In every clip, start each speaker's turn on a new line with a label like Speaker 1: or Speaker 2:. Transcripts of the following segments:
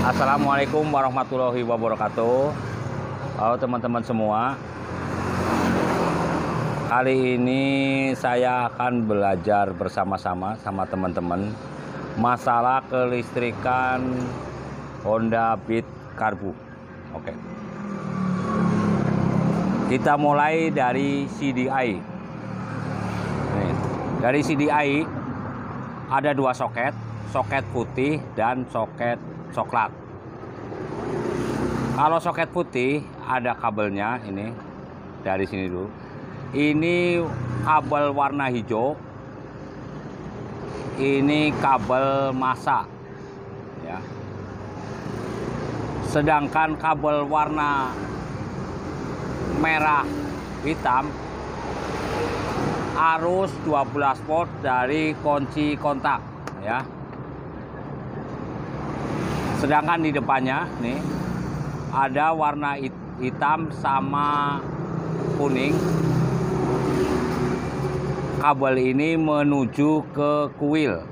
Speaker 1: Assalamualaikum warahmatullahi wabarakatuh. Halo teman-teman semua. Kali ini saya akan belajar bersama-sama sama teman-teman masalah kelistrikan Honda Beat Karbu. Oke. Kita mulai dari CDI. Nih, dari CDI ada dua soket, soket putih dan soket coklat. Kalau soket putih ada kabelnya ini dari sini dulu. Ini kabel warna hijau. Ini kabel massa ya. Sedangkan kabel warna merah hitam arus 12 volt dari kunci kontak ya. Sedangkan di depannya nih ada warna hitam sama kuning. Kabel ini menuju ke kuil.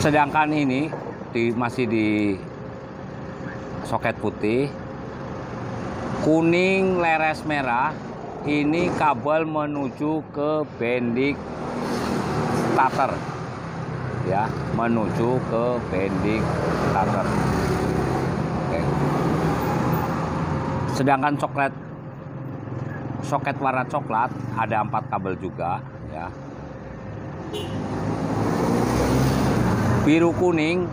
Speaker 1: Sedangkan ini masih di soket putih. Kuning leres merah ini kabel menuju ke bendik starter. Ya, menuju ke bendik starter. Oke. Sedangkan soket warna coklat ada 4 kabel juga ya. Biru kuning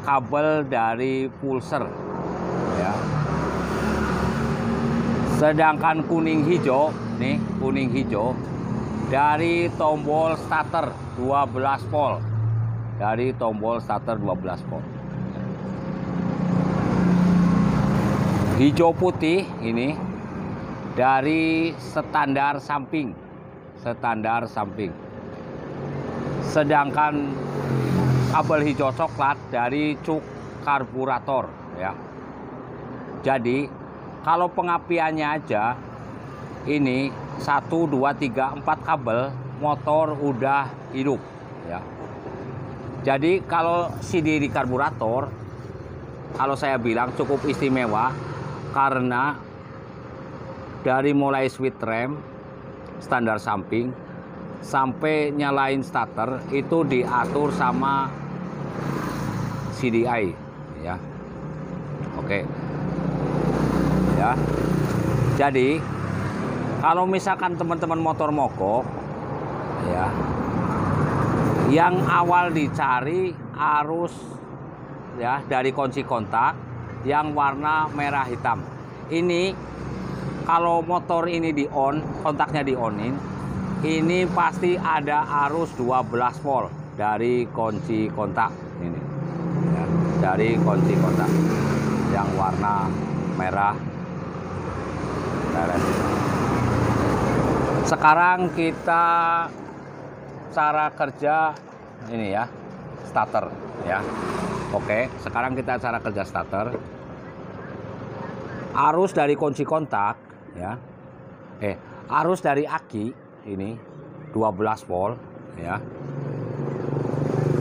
Speaker 1: kabel dari pulser ya. Sedangkan kuning hijau nih, kuning hijau dari tombol starter 12 volt. Dari tombol starter 12 volt. Hijau putih ini dari standar samping. Standar samping. Sedangkan kabel hijau coklat dari cuk karburator ya. Jadi kalau pengapiannya aja ini 1, 2, 3, 4 kabel motor udah hidup ya. Jadi kalau CD di karburator, kalau saya bilang cukup istimewa karena dari mulai switch rem, standar samping, sampai nyalain starter itu diatur sama CDI ya. Oke. Ya. Jadi kalau misalkan teman-teman motor mogok ya, yang awal dicari arus ya dari kunci kontak yang warna merah hitam. Ini kalau motor ini di on, kontaknya di onin, ini pasti ada arus 12 volt dari kunci kontak ini. Ya, dari kunci kontak yang warna merah. Sekarang kita cara kerja ini ya, starter ya. Oke, sekarang kita cara kerja starter. Arus dari kunci kontak ya. Arus dari aki ini 12 volt ya.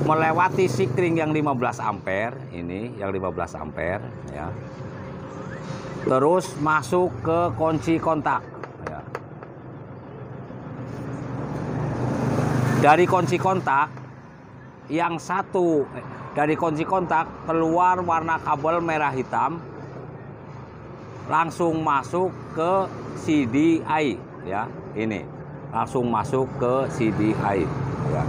Speaker 1: Melewati sikring yang 15 ampere ini, yang 15 ampere ya. Terus masuk ke kunci kontak ya. Dari kunci kontak yang satu, dari kunci kontak keluar warna kabel merah hitam, langsung masuk ke CDI ya. Ini langsung masuk ke CDI ya.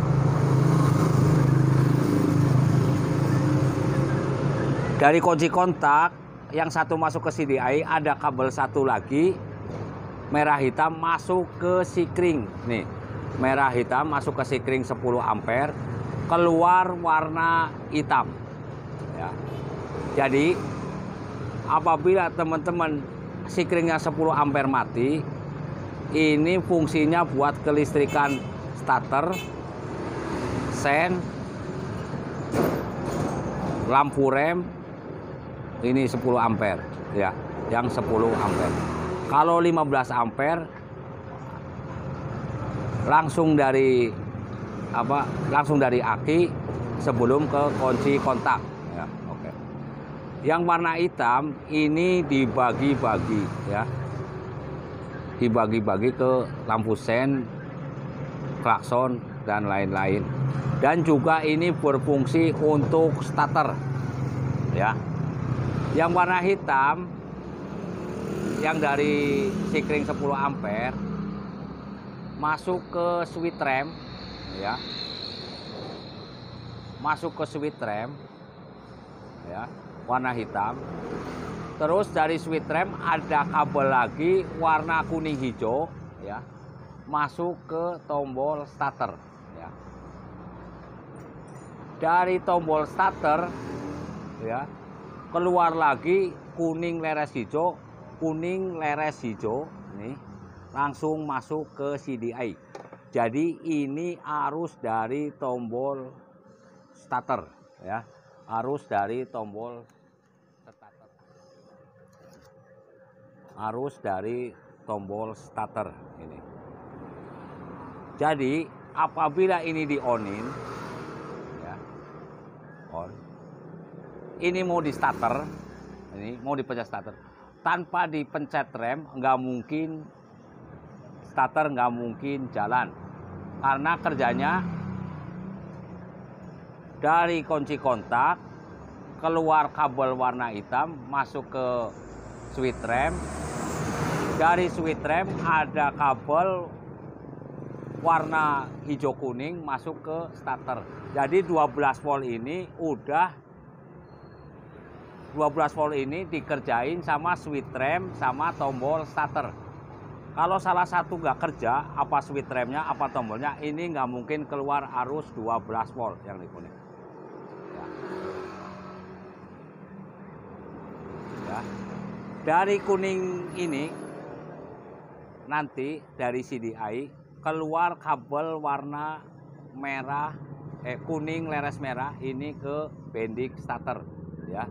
Speaker 1: Dari kunci kontak yang satu masuk ke CDI, ada kabel satu lagi merah hitam masuk ke sikring nih. Merah hitam masuk ke sikring 10 ampere, keluar warna hitam ya. Jadi apabila teman-teman sikringnya 10 ampere mati, ini fungsinya buat kelistrikan starter, sen, lampu rem, ini 10 ampere ya, yang 10 ampere. Kalau 15 ampere langsung dari langsung dari aki sebelum ke kunci kontak ya. Oke. Yang warna hitam ini dibagi-bagi ya, dibagi-bagi ke lampu sen, klakson dan lain-lain, dan juga ini berfungsi untuk starter ya. Yang warna hitam yang dari sikring 10 ampere masuk ke switch rem ya, masuk ke switch rem ya, warna hitam. Terus dari switch rem ada kabel lagi warna kuning hijau ya, masuk ke tombol starter ya. Dari tombol starter ya keluar lagi kuning leres hijau, kuning leres hijau nih langsung masuk ke CDI. Jadi ini arus dari tombol starter ya, arus dari tombol starter, arus dari tombol starter ini. Jadi apabila ini di onin ya, on, ini mau di starter, ini mau dipencet starter, tanpa dipencet rem nggak mungkin starter, nggak mungkin jalan, karena kerjanya dari kunci kontak keluar kabel warna hitam masuk ke switch rem, dari switch rem ada kabel warna hijau kuning masuk ke starter. Jadi 12 volt ini udah 12 volt ini dikerjain sama switch rem sama tombol starter. Kalau salah satu nggak kerja, apa switch remnya apa tombolnya, ini nggak mungkin keluar arus 12 volt yang di kuning ya. Ya. Dari kuning ini nanti dari CDI keluar kabel warna merah, kuning leres merah ini ke bendik starter ya.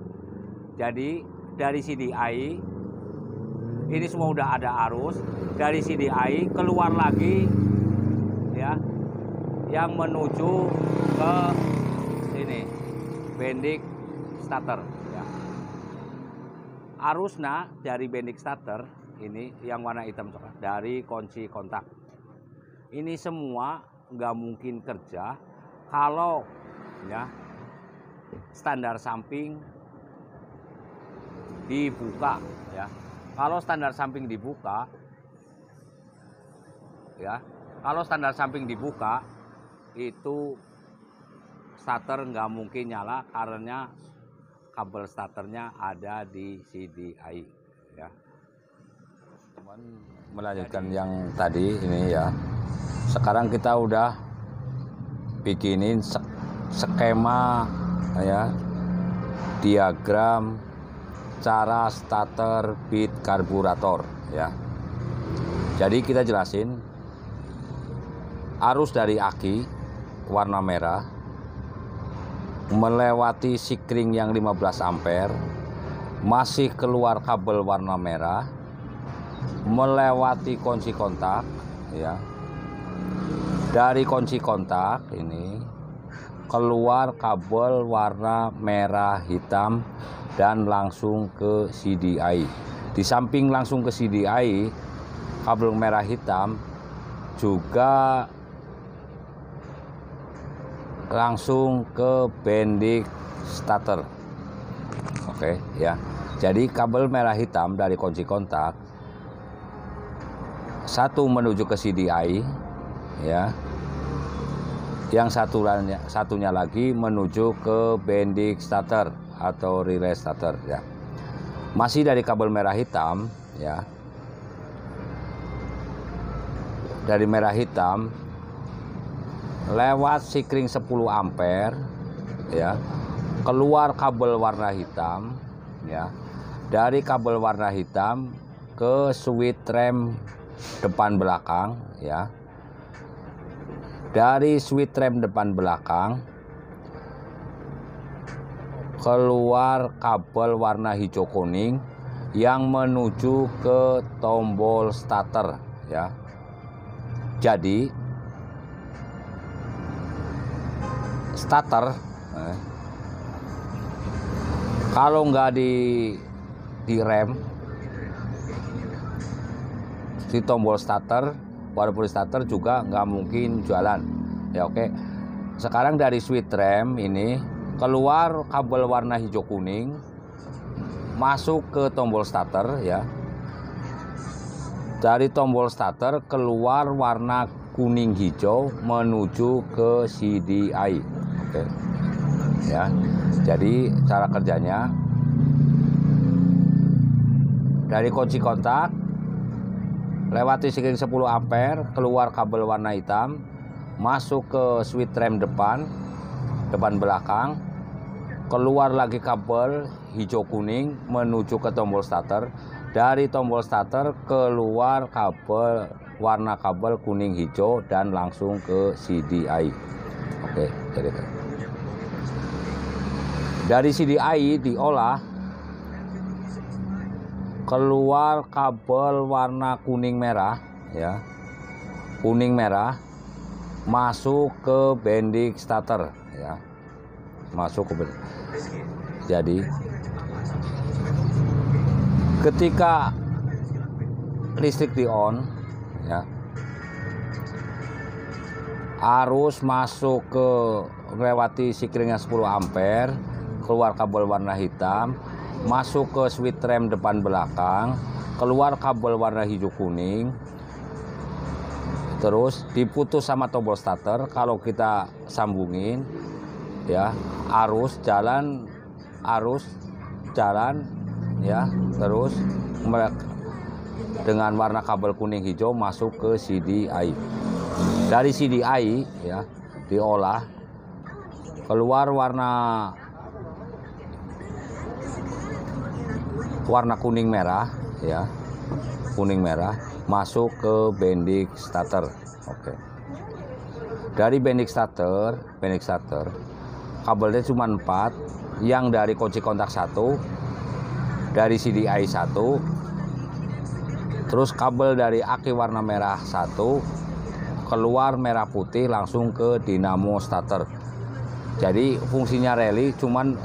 Speaker 1: Jadi dari CDI ini semua udah ada arus, dari CDI keluar lagi ya, yang menuju ke ini bendik starter ya. Arusnya dari bendik starter ini yang warna hitam coklat dari kunci kontak. Ini semua nggak mungkin kerja kalau ya standar samping dibuka ya. Kalau standar samping dibuka ya, kalau standar samping dibuka itu starter nggak mungkin nyala karena kabel starternya ada di CDI ya. Cuman melanjutkan yang tadi ini ya. Sekarang kita udah bikinin skema ya, diagram cara starter bit karburator ya. Jadi kita jelasin arus dari aki warna merah melewati sikring yang 15 ampere, masih keluar kabel warna merah, melewati kunci kontak ya. Dari kunci kontak ini keluar kabel warna merah hitam dan langsung ke CDI. Di samping langsung ke CDI, kabel merah hitam juga langsung ke bendik starter. Oke ya. Jadi kabel merah hitam dari kunci kontak satu menuju ke CDI ya. Yang satunya lagi menuju ke bendik starter atau relay starter ya. Masih dari kabel merah hitam ya. Dari merah hitam lewat sikring 10 ampere ya, keluar kabel warna hitam ya. Dari kabel warna hitam ke switch rem depan belakang ya. Dari switch rem depan belakang keluar kabel warna hijau kuning yang menuju ke tombol starter ya. Jadi starter Kalau nggak direm di tombol starter, walaupun starter juga nggak mungkin jalan. Ya oke. Sekarang dari switch rem ini keluar kabel warna hijau kuning, masuk ke tombol starter ya. Dari tombol starter keluar warna kuning hijau menuju ke CDI. Oke. Ya. Jadi cara kerjanya dari kunci kontak lewati sikring 10 ampere, keluar kabel warna hitam, masuk ke switch rem depan belakang, keluar lagi kabel hijau kuning menuju ke tombol starter. Dari tombol starter keluar kabel warna kabel kuning hijau dan langsung ke CDI. Oke, jadi dari CDI diolah, keluar kabel warna kuning merah ya, kuning merah masuk ke bending starter ya, masuk ke. Jadi ketika listrik di on ya, arus masuk ke lewati sikringnya 10 ampere, keluar kabel warna hitam, masuk ke switch rem depan belakang, keluar kabel warna hijau kuning, terus diputus sama tombol starter. Kalau kita sambungin ya, arus jalan ya, terus dengan warna kabel kuning hijau masuk ke CDI. Dari CDI ya diolah, keluar warna kuning merah ya, kuning merah masuk ke bending starter. Oke. Dari bending starter kabelnya cuma 4, yang dari kunci kontak 1, dari CDI 1, terus kabel dari aki warna merah 1, keluar merah putih langsung ke dinamo starter. Jadi fungsinya relay cuman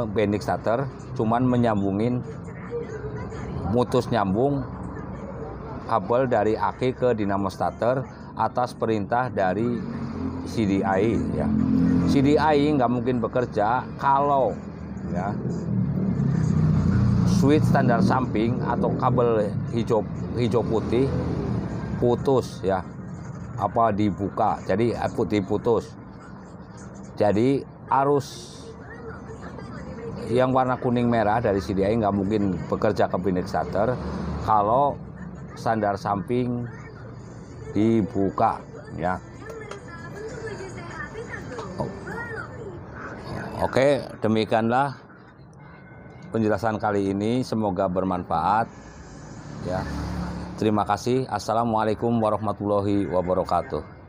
Speaker 1: bending starter, cuman menyambungin, mutus nyambung kabel dari aki ke dinamo starter atas perintah dari CDI ya. CDI nggak mungkin bekerja kalau ya switch standar samping atau kabel hijau putih putus ya, apa dibuka, jadi diputus. Jadi arus yang warna kuning merah dari CDI nggak mungkin bekerja ke bending starter kalau standar samping dibuka ya. Oke, demikianlah penjelasan kali ini, semoga bermanfaat ya. Terima kasih. Assalamualaikum warahmatullahi wabarakatuh.